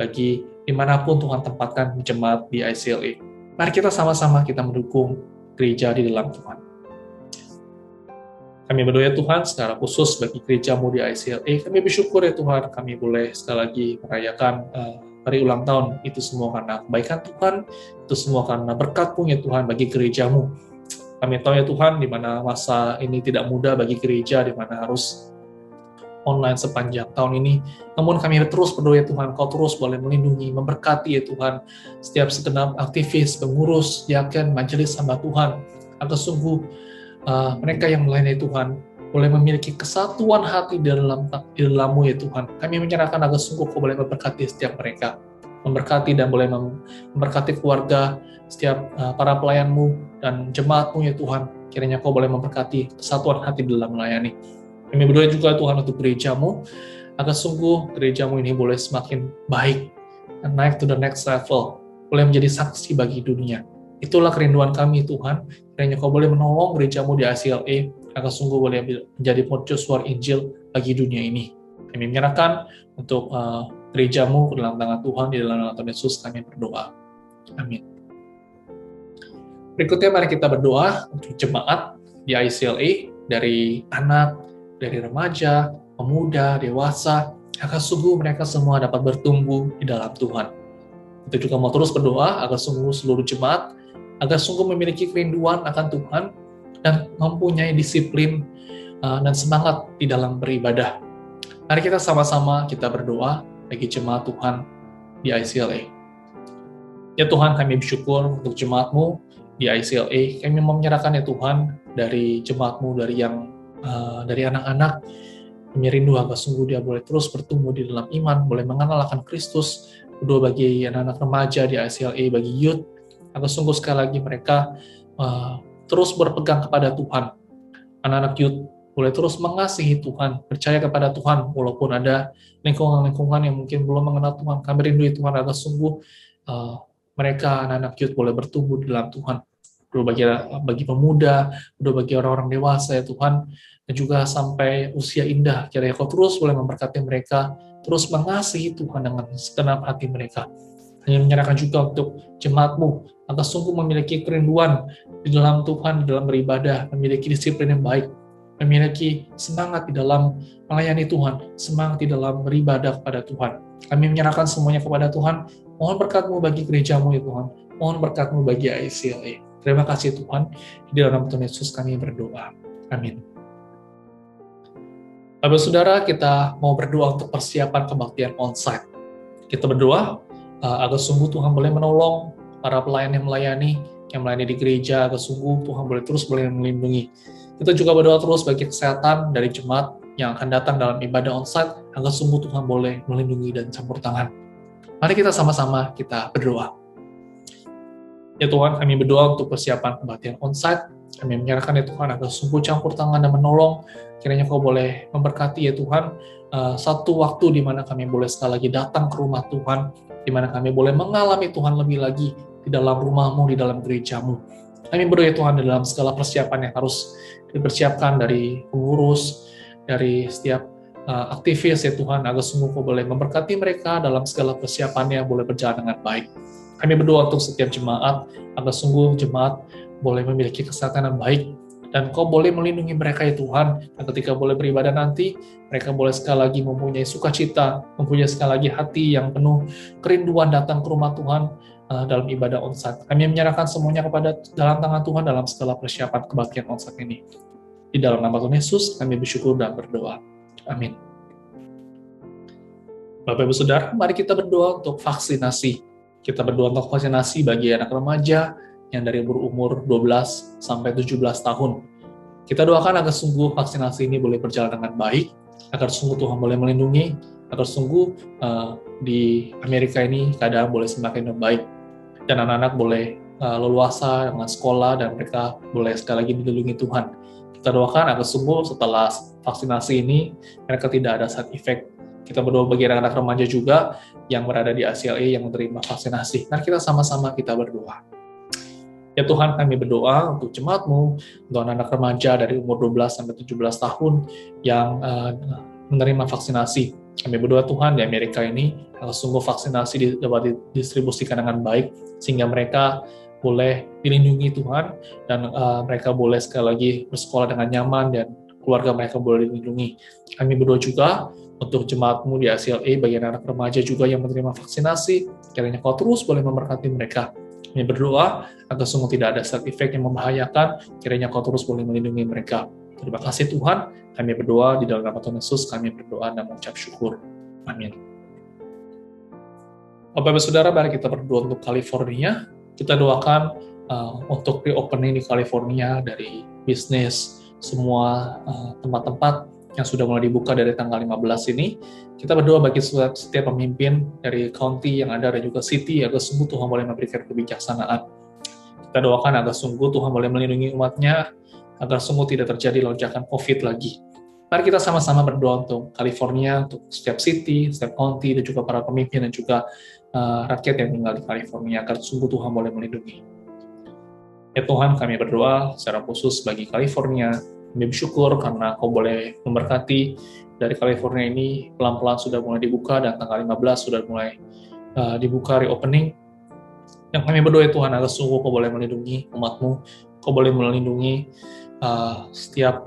bagi dimanapun Tuhan tempatkan jemaat di ICLA. Mari kita sama-sama kita mendukung gereja di dalam Tuhan. Kami berdoa ya Tuhan secara khusus bagi gerejamu di ICLA. Kami bersyukur ya Tuhan, kami boleh sekali lagi merayakan hari ulang tahun. Itu semua karena kebaikan Tuhan, itu semua karena berkat-Mu ya Tuhan bagi gerejamu. Kami tahu ya Tuhan, di mana masa ini tidak mudah bagi gereja, di mana harus online sepanjang tahun ini. Namun kami terus berdoa ya Tuhan, Kau terus boleh melindungi, memberkati ya Tuhan, setiap segenap aktivis, pengurus, diaken, majelis hamba Tuhan, agar sungguh mereka yang melayani Tuhan boleh memiliki kesatuan hati di dalam-Mu ya Tuhan. Kami menyerahkan agar sungguh Kau boleh memberkati setiap mereka, memberkati dan boleh memberkati keluarga, setiap para pelayan-Mu dan jemaat-Mu ya Tuhan. Kiranya Kau boleh memberkati kesatuan hati dalam melayani. Kami berdoa juga Tuhan untuk gereja-Mu, agar sungguh gereja-Mu ini boleh semakin baik, dan naik to the next level, boleh menjadi saksi bagi dunia. Itulah kerinduan kami Tuhan, kiranya Kau boleh menolong gereja-Mu di ICLA, agar sungguh boleh menjadi mercusuar Injil bagi dunia ini. Kami menyerahkan untuk gereja-Mu ke dalam tangan Tuhan, di dalam nama Tuhan Yesus kami berdoa. Amin. Berikutnya mari kita berdoa untuk jemaat di ICLA, dari anak, dari remaja, pemuda, dewasa, agar sungguh mereka semua dapat bertumbuh di dalam Tuhan. Kita juga mau terus berdoa agar sungguh seluruh jemaat, agar sungguh memiliki kerinduan akan Tuhan, dan mempunyai disiplin dan semangat di dalam beribadah. Mari kita sama-sama kita berdoa bagi jemaat Tuhan di ICLA. Ya Tuhan, kami bersyukur untuk jemaat-Mu di ICLA. Kami mau menyerahkan ya Tuhan, dari jemaat-Mu, dari anak-anak, kami rindu agar sungguh dia boleh terus bertumbuh di dalam iman, boleh mengenal akan Kristus. Berdoa bagi anak-anak remaja di ICLA, bagi youth, agar sungguh sekali lagi mereka terus berpegang kepada Tuhan. Anak-anak youth boleh terus mengasihi Tuhan, percaya kepada Tuhan, walaupun ada lingkungan-lingkungan yang mungkin belum mengenal Tuhan. Kami rindu ya Tuhan agar sungguh mereka, anak-anak youth, boleh bertumbuh di dalam Tuhan. Berdoa bagi pemuda, berdoa bagi orang-orang dewasa ya Tuhan, dan juga sampai usia indah. Kiranya Kau terus boleh memberkati mereka, terus mengasihi Tuhan dengan segenap hati mereka. Hanya menyerahkan juga untuk jemaat-Mu, agar sungguh memiliki kerinduan di dalam Tuhan, di dalam beribadah, memiliki disiplin yang baik, memiliki semangat di dalam melayani Tuhan, semangat di dalam beribadah kepada Tuhan. Kami menyerahkan semuanya kepada Tuhan. Mohon berkat-Mu bagi gereja-Mu ya Tuhan. Mohon berkat-Mu bagi ICLA. Terima kasih Tuhan. Di dalam Tuhan Yesus kami berdoa. Amin. Bapak Saudara, kita mau berdoa untuk persiapan kebaktian onsite. Kita berdoa agar sungguh Tuhan boleh menolong para pelayan yang melayani di gereja, agar sungguh Tuhan boleh terus melindungi. Kita juga berdoa terus bagi kesehatan dari jemaat yang akan datang dalam ibadah onsite, agar sungguh Tuhan boleh melindungi dan campur tangan. Mari kita sama-sama kita berdoa. Ya Tuhan, kami berdoa untuk persiapan kebaktian onsite. Kami menyerahkan ya Tuhan agar sungguh campur tangan dan menolong. Kiranya Kau boleh memberkati ya Tuhan, satu waktu di mana kami boleh sekali lagi datang ke rumah Tuhan, di mana kami boleh mengalami Tuhan lebih lagi di dalam rumah-Mu, di dalam gereja-Mu. Kami berdoa ya Tuhan, dalam segala persiapan yang harus dipersiapkan dari pengurus, dari setiap aktivis ya Tuhan, agar sungguh Kau boleh memberkati mereka dalam segala persiapannya boleh berjalan dengan baik. Kami berdoa untuk setiap jemaat, agar sungguh jemaat boleh memiliki kesehatan yang baik, dan Kau boleh melindungi mereka ya Tuhan, dan ketika boleh beribadah nanti, mereka boleh sekali lagi mempunyai sukacita, mempunyai sekali lagi hati yang penuh kerinduan datang ke rumah Tuhan dalam ibadah onsite. Kami menyerahkan semuanya dalam tangan Tuhan dalam segala persiapan kebaktian onsite ini. Di dalam nama Tuhan Yesus kami bersyukur dan berdoa. Amin. Bapak Ibu Saudara, mari kita berdoa untuk vaksinasi. Kita berdoa untuk vaksinasi bagi anak remaja yang dari berumur 12 sampai 17 tahun. Kita doakan agar sungguh vaksinasi ini boleh berjalan dengan baik, agar sungguh Tuhan boleh melindungi, agar sungguh di Amerika ini keadaan boleh semakin baik, dan anak-anak boleh leluasa dengan sekolah, dan mereka boleh sekali lagi dilindungi Tuhan. Kita doakan agar sungguh setelah vaksinasi ini, mereka tidak ada side effect. Kita berdoa bagi anak-anak remaja juga yang berada di ACLA yang menerima vaksinasi. Mari kita sama-sama kita berdoa. Ya Tuhan, kami berdoa untuk jemaat-Mu, untuk anak-anak remaja dari umur 12 sampai 17 tahun yang menerima vaksinasi. Kami berdoa Tuhan di Amerika ini, sungguh vaksinasi dapat didistribusikan dengan baik, sehingga mereka boleh dilindungi Tuhan, dan mereka boleh sekali lagi bersekolah dengan nyaman, dan keluarga mereka boleh dilindungi. Kami berdoa juga untuk jemaat-Mu di ACLA, bagi anak-anak remaja juga yang menerima vaksinasi, kiranya Kau terus boleh memberkati mereka. Kami berdoa agar sungguh tidak ada side effect yang membahayakan, kiranya Kau terus boleh melindungi mereka. Terima kasih Tuhan, kami berdoa di dalam nama Tuhan Yesus, kami berdoa dan mengucap syukur. Amin. Bapak Ibu Saudara, mari kita berdoa untuk California. Kita doakan untuk reopening di California dari bisnis, semua tempat-tempat yang sudah mulai dibuka dari tanggal 15 ini. Kita berdoa bagi setiap pemimpin dari county yang ada dan juga city, agar sungguh Tuhan boleh memberikan kebijaksanaan. Kita doakan agar sungguh Tuhan boleh melindungi umat-Nya, agar sungguh tidak terjadi lonjakan COVID lagi. Mari kita sama-sama berdoa untuk California, untuk setiap city, setiap county, dan juga para pemimpin dan juga rakyat yang tinggal di California, agar sungguh Tuhan boleh melindungi. Ya Tuhan, kami berdoa secara khusus bagi California. Kami bersyukur karena Kau boleh memberkati dari California ini, pelan-pelan sudah mulai dibuka, dan tanggal 15 sudah mulai dibuka reopening. Yang kami berdoa Tuhan agar sungguh Kau boleh melindungi umat-Mu, Kau boleh melindungi setiap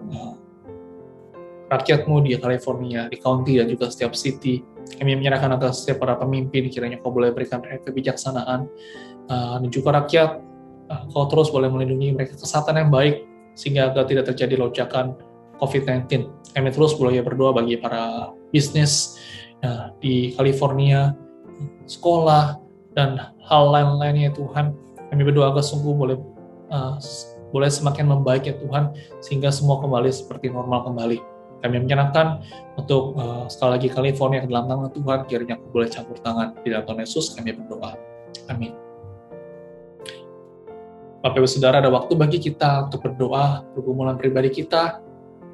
rakyat-Mu di California, di county, dan juga setiap city. Kami menyerahkan atas setiap para pemimpin, kiranya Kau boleh berikan mereka kebijaksanaan, dan juga rakyat, Kau terus boleh melindungi mereka kesehatan yang baik, sehingga agar tidak terjadi lonjakan COVID-19. Kami terus boleh berdoa bagi para bisnis di California, sekolah, dan hal lain-lainnya Tuhan. Kami berdoa agar sungguh boleh semakin membaik ya Tuhan, sehingga semua kembali seperti normal kembali. Kami menyerahkan untuk sekali lagi California ke dalam tangan Tuhan, kiranya Kau boleh campur tangan. Di dalam Tuhan Yesus kami berdoa. Amin. Bapak Ibu Saudara, ada waktu bagi kita untuk berdoa, pergumulan pribadi kita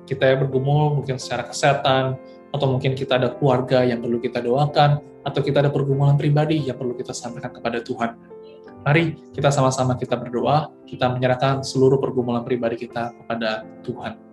yang bergumul mungkin secara kesehatan, atau mungkin kita ada keluarga yang perlu kita doakan, atau kita ada pergumulan pribadi yang perlu kita sampaikan kepada Tuhan. Mari kita sama-sama kita berdoa, kita menyerahkan seluruh pergumulan pribadi kita kepada Tuhan.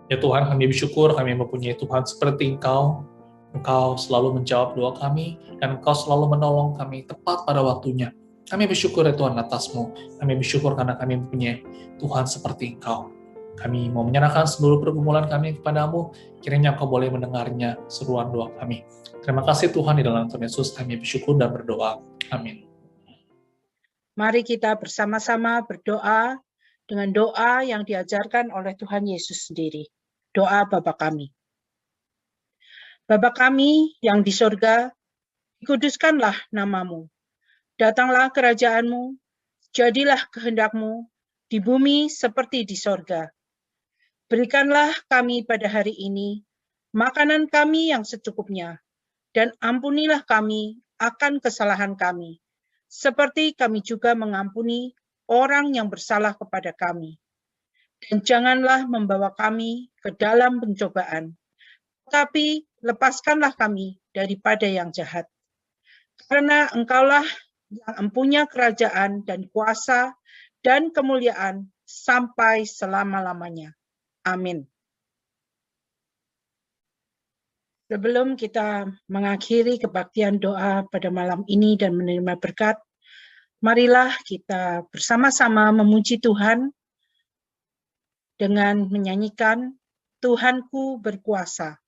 Ya Tuhan, kami bersyukur kami mempunyai Tuhan seperti Engkau. Engkau selalu menjawab doa kami, dan Engkau selalu menolong kami tepat pada waktunya. Kami bersyukur ya Tuhan atas-Mu. Kami bersyukur karena kami mempunyai Tuhan seperti Engkau. Kami mau menyerahkan seluruh pergumulan kami kepada-Mu, kiranya Engkau boleh mendengarnya seruan doa kami. Terima kasih Tuhan, di dalam Tuhan Yesus kami bersyukur dan berdoa. Amin. Mari kita bersama-sama berdoa dengan doa yang diajarkan oleh Tuhan Yesus sendiri. Doa Bapa kami. Bapa kami yang di sorga, dikuduskanlah nama-Mu. Datanglah kerajaan-Mu, jadilah kehendak-Mu di bumi seperti di sorga. Berikanlah kami pada hari ini makanan kami yang secukupnya, dan ampunilah kami akan kesalahan kami, seperti kami juga mengampuni orang yang bersalah kepada kami. Dan janganlah membawa kami ke dalam pencobaan, tetapi lepaskanlah kami daripada yang jahat. Karena Engkaulah yang empunya kerajaan dan kuasa dan kemuliaan sampai selama-lamanya. Amin. Sebelum kita mengakhiri kebaktian doa pada malam ini dan menerima berkat, marilah kita bersama-sama memuji Tuhan dengan menyanyikan Tuhanku berkuasa.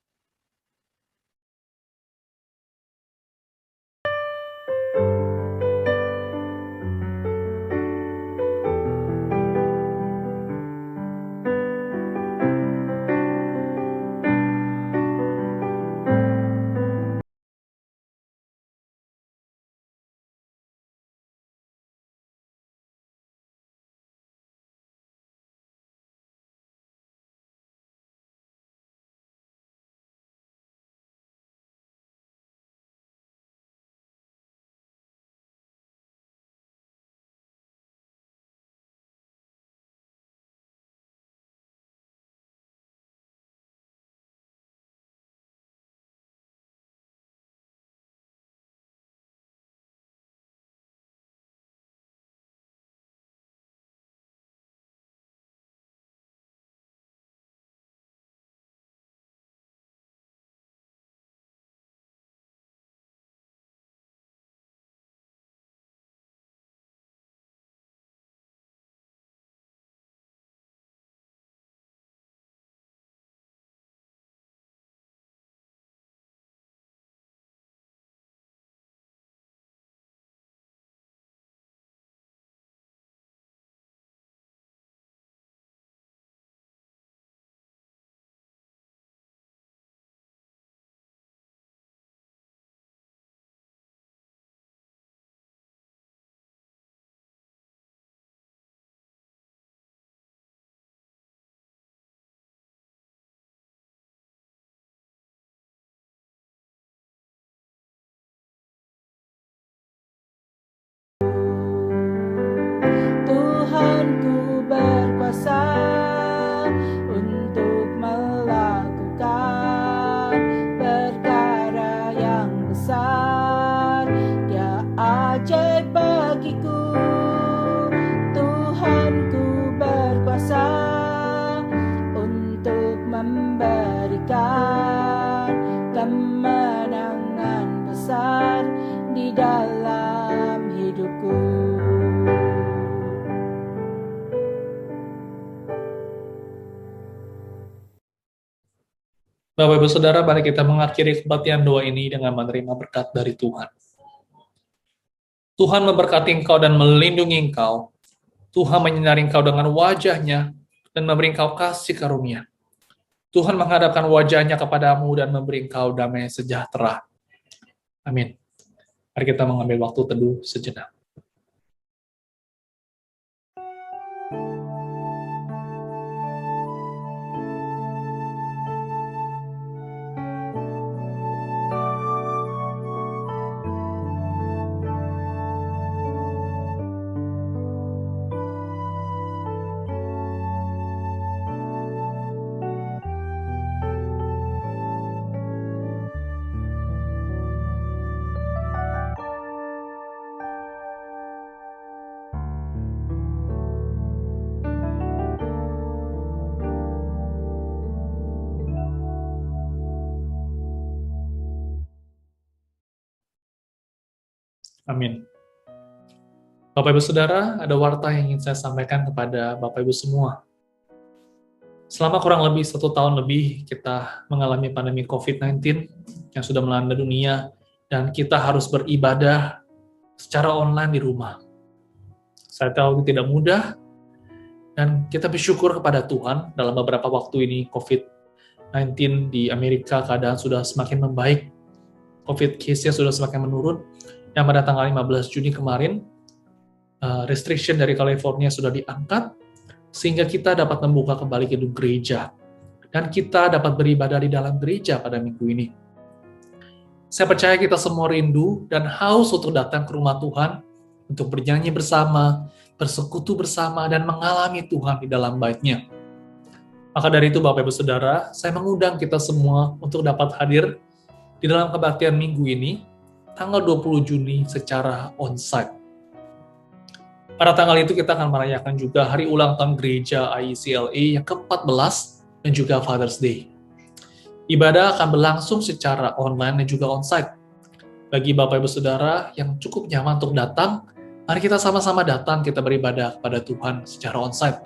Tuhanku berkuasa untuk melakukan perkara yang besar. Dia ajaib bagiku. Tuhanku berkuasa untuk memberikan kemenangan besar di dalam hidupku. Bapak Ibu Saudara, mari kita mengakhiri kebaktian doa ini dengan menerima berkat dari Tuhan. Tuhan memberkati engkau dan melindungi engkau. Tuhan menyinari engkau dengan wajah-Nya dan memberi engkau kasih karunia. Tuhan menghadapkan wajah-Nya kepadamu dan memberi engkau damai sejahtera. Amin. Mari kita mengambil waktu teduh sejenak. Amin. Bapak Ibu Saudara, ada warta yang ingin saya sampaikan kepada Bapak Ibu semua. Selama kurang lebih 1 tahun lebih kita mengalami pandemi COVID-19 yang sudah melanda dunia dan kita harus beribadah secara online di rumah. Saya tahu tidak mudah dan kita bersyukur kepada Tuhan dalam beberapa waktu ini COVID-19 di Amerika keadaan sudah semakin membaik. COVID case-nya sudah semakin menurun. Yang pada tanggal 15 Juni kemarin, restriction dari California sudah diangkat, sehingga kita dapat membuka kembali gedung gereja. Dan kita dapat beribadah di dalam gereja pada minggu ini. Saya percaya kita semua rindu dan haus untuk datang ke rumah Tuhan, untuk bernyanyi bersama, bersekutu bersama, dan mengalami Tuhan di dalam bait-Nya. Maka dari itu Bapak Ibu Saudara, saya mengundang kita semua untuk dapat hadir di dalam kebaktian minggu ini, tanggal 20 Juni secara onsite. Pada tanggal itu kita akan merayakan juga hari ulang tahun gereja ICLA yang ke-14 dan juga Father's Day. Ibadah akan berlangsung secara online dan juga onsite. Bagi Bapak Ibu Saudara yang cukup nyaman untuk datang, mari kita sama-sama datang, kita beribadah kepada Tuhan secara onsite.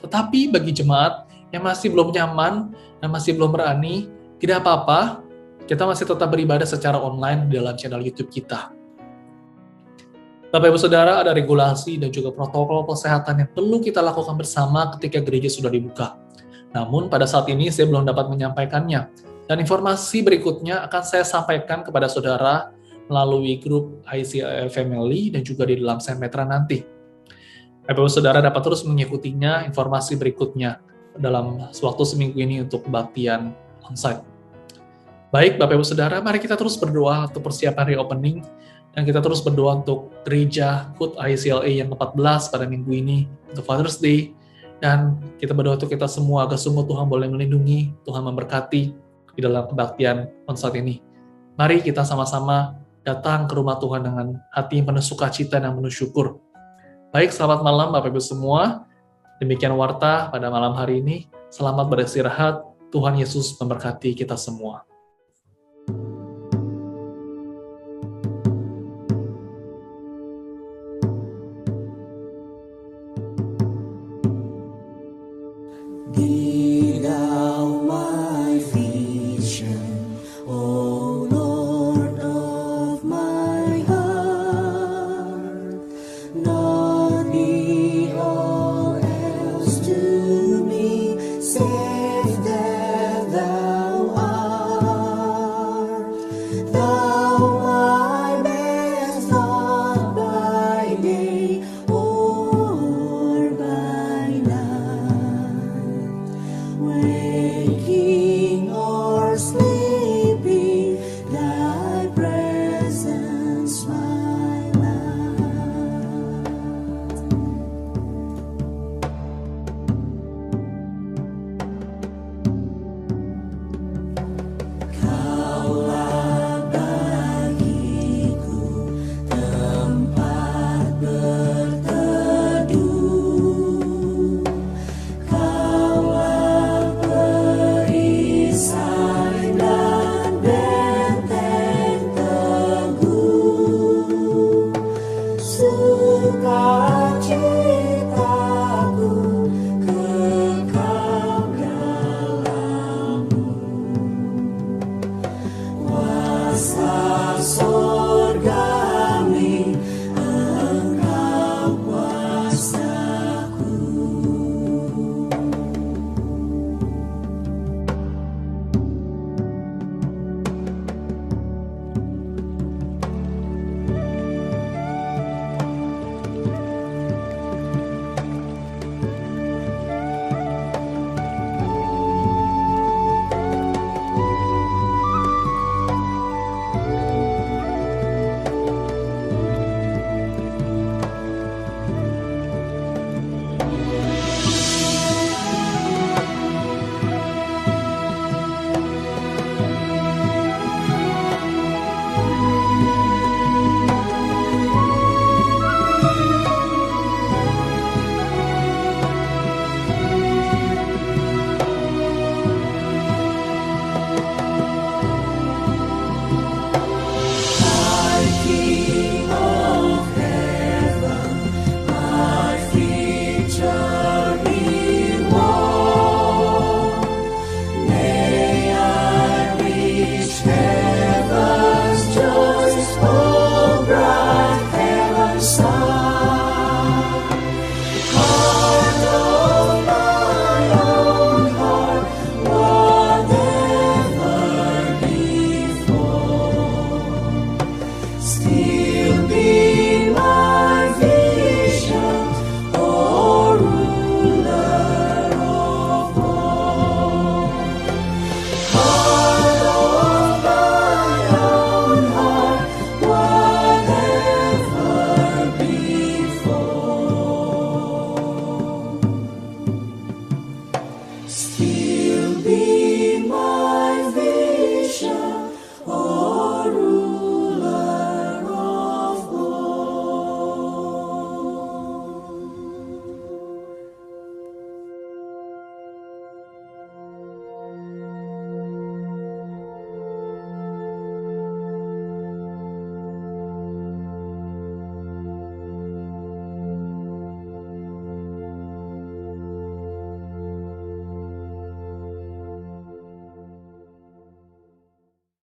Tetapi bagi jemaat yang masih belum nyaman dan masih belum berani, tidak apa-apa, kita masih tetap beribadah secara online di dalam channel YouTube kita. Bapak Ibu Saudara, ada regulasi dan juga protokol kesehatan yang perlu kita lakukan bersama ketika gereja sudah dibuka. Namun pada saat ini saya belum dapat menyampaikannya, dan informasi berikutnya akan saya sampaikan kepada saudara melalui grup ICLA Family dan juga di dalam Semetra nanti. Bapak Ibu Saudara dapat terus mengikutinya informasi berikutnya dalam waktu seminggu ini untuk kebaktian onsite. Baik Bapak Ibu Saudara, mari kita terus berdoa untuk persiapan reopening, dan kita terus berdoa untuk gereja Hood ICLA yang ke-14 pada minggu ini, untuk Father's Day, dan kita berdoa untuk kita semua agar sungguh Tuhan boleh melindungi, Tuhan memberkati di dalam kebaktian onsite ini. Mari kita sama-sama datang ke rumah Tuhan dengan hati yang penuh sukacita dan penuh syukur. Baik, selamat malam Bapak Ibu semua. Demikian warta pada malam hari ini. Selamat beristirahat. Tuhan Yesus memberkati kita semua.